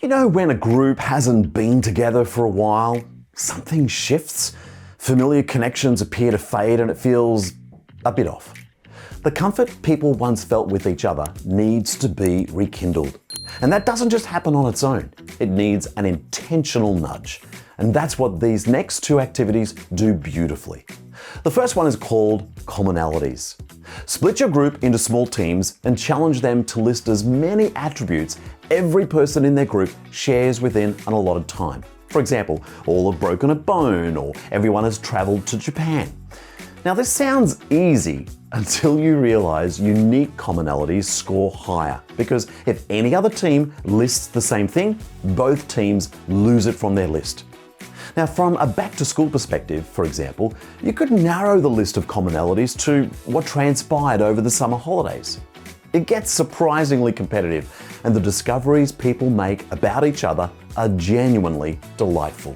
You know, when a group hasn't been together for a while, something shifts, familiar connections appear to fade and it feels a bit off. The comfort people once felt with each other needs to be rekindled. And that doesn't just happen on its own. It needs an intentional nudge. And that's what these next two activities do beautifully. The first one is called commonalities. Split your group into small teams and challenge them to list as many attributes every person in their group shares within an allotted time. For example, all have broken a bone or everyone has traveled to Japan. Now this sounds easy until you realize unique commonalities score higher, because if any other team lists the same thing, both teams lose it from their list. Now, from a back-to-school perspective, for example, you could narrow the list of commonalities to what transpired over the summer holidays. It gets surprisingly competitive, and the discoveries people make about each other are genuinely delightful.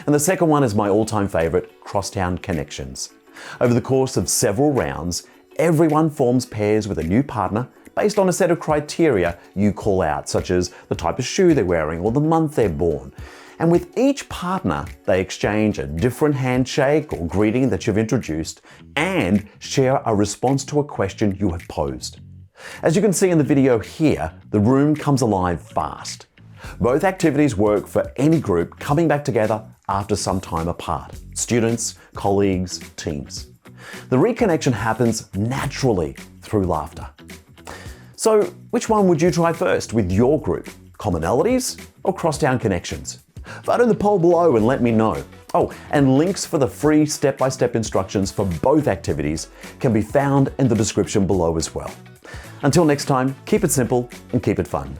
And the second one is my all-time favorite, crosstown connections. Over the course of several rounds, everyone forms pairs with a new partner based on a set of criteria you call out, such as the type of shoe they're wearing or the month they're born. And with each partner, they exchange a different handshake or greeting that you've introduced and share a response to a question you have posed. As you can see in the video here, the room comes alive fast. Both activities work for any group coming back together after some time apart: students, colleagues, teams. The reconnection happens naturally through laughter. So, which one would you try first with your group? Commonalities or crosstown connections? Vote in the poll below and let me know. Oh, and links for the free step-by-step instructions for both activities can be found in the description below as well. Until next time, keep it simple and keep it fun.